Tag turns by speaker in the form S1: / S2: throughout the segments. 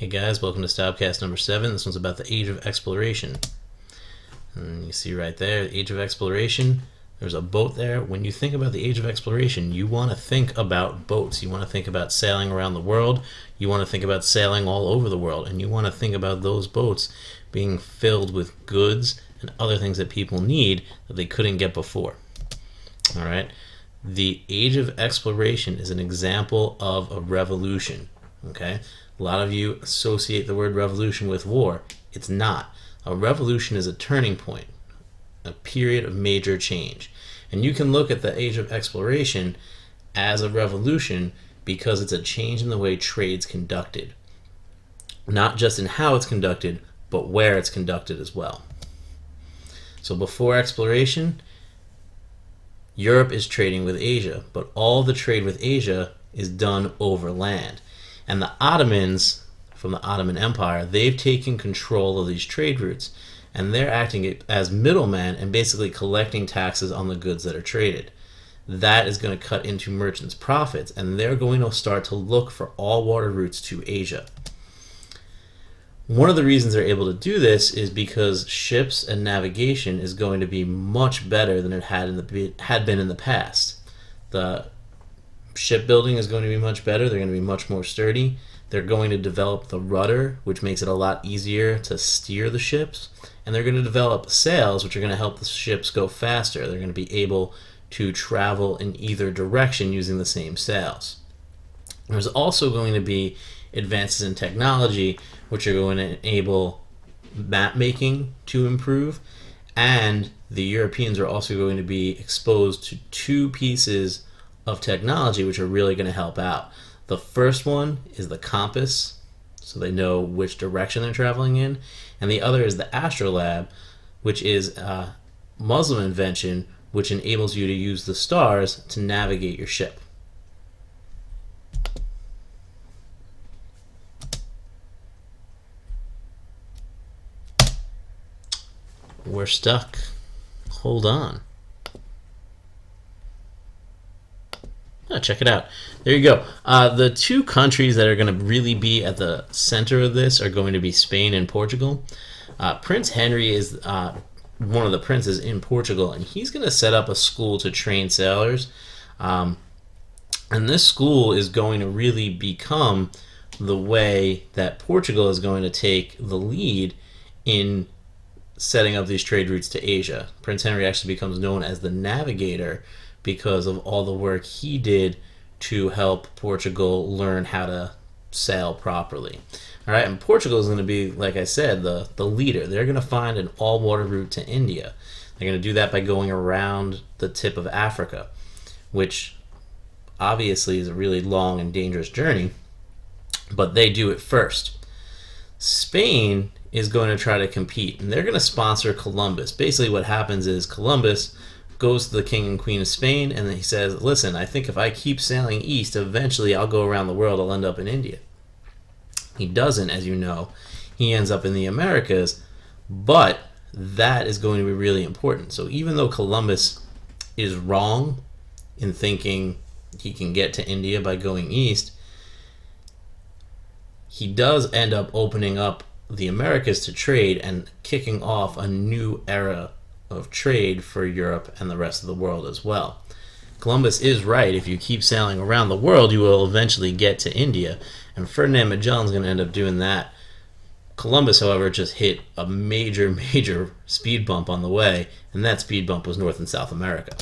S1: Hey guys, welcome to Stopcast number 7. This one's about the Age of Exploration. And you see right there, the Age of Exploration. There's a boat there. When you think about the Age of Exploration, you want to think about boats. You want to think about sailing around the world. You want to think about sailing all over the world. And you want to think about those boats being filled with goods and other things that people need that they couldn't get before. All right? The Age of Exploration is an example of a revolution. Okay? A lot of you associate the word revolution with war. It's not. A revolution is a turning point, a period of major change. And you can look at the Age of Exploration as a revolution because it's a change in the way trade's conducted. Not just in how it's conducted, but where it's conducted as well. So before exploration, Europe is trading with Asia, but all the trade with Asia is done over land. And the Ottomans, from the Ottoman Empire, they've taken control of these trade routes, and they're acting as middlemen and basically collecting taxes on the goods that are traded. That is going to cut into merchants' profits, and they're going to start to look for all water routes to Asia. One of the reasons they're able to do this is because ships and navigation is going to be much better than it had been in the past. The shipbuilding is going to be much better. They're going to be much more sturdy. They're going to develop the rudder, which makes it a lot easier to steer the ships. And they're going to develop sails, which are going to help the ships go faster. They're going to be able to travel in either direction using the same sails. There's also going to be advances in technology, which are going to enable map making to improve. And the Europeans are also going to be exposed to two pieces of technology which are really going to help out. The first one is the compass, so they know which direction they're traveling in, and the other is the astrolabe, which is a Muslim invention which enables you to use the stars to navigate your ship. We're stuck. Hold on. Oh, check it out. There you go. The two countries that are going to really be at the center of this are going to be Spain and Portugal. Prince Henry is one of the princes in Portugal, and he's going to set up a school to train sailors. And this school is going to really become the way that Portugal is going to take the lead in setting up these trade routes to Asia. Prince Henry actually becomes known as the navigator because of all the work he did to help Portugal learn how to sail properly. All right, and Portugal is going to be, like I said, the leader. They're going to find an all-water route to India. They're going to do that by going around the tip of Africa, which obviously is a really long and dangerous journey, but they do it first. Spain is going to try to compete, and they're going to sponsor Columbus. Basically what happens is Columbus goes to the king and queen of Spain, and then he says, listen, I think if I keep sailing east, eventually I'll go around the world, I'll end up in India. He doesn't, as you know. He ends up in the Americas, but that is going to be really important. So even though Columbus is wrong in thinking he can get to India by going east, he does end up opening up the Americas to trade and kicking off a new era of trade for Europe and the rest of the world as well. Columbus is right. If you keep sailing around the world, you will eventually get to India, and Ferdinand Magellan's going to end up doing that. Columbus, however, just hit a major speed bump on the way, and that speed bump was North and South America.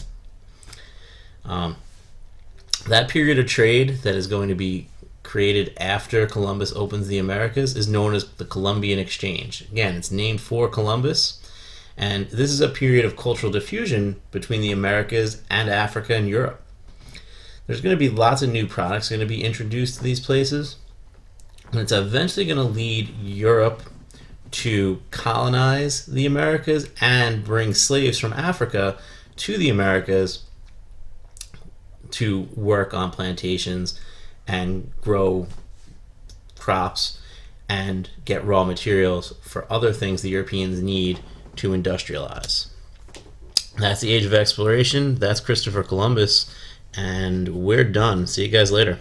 S1: That period of trade that is going to be created after Columbus opens the Americas is known as the Columbian Exchange. Again, it's named for Columbus. And this is a period of cultural diffusion between the Americas and Africa and Europe. There's going to be lots of new products going to be introduced to these places. And it's eventually going to lead Europe to colonize the Americas and bring slaves from Africa to the Americas to work on plantations and grow crops and get raw materials for other things the Europeans need to industrialize. That's the Age of Exploration. That's Christopher Columbus, and we're done. See you guys later.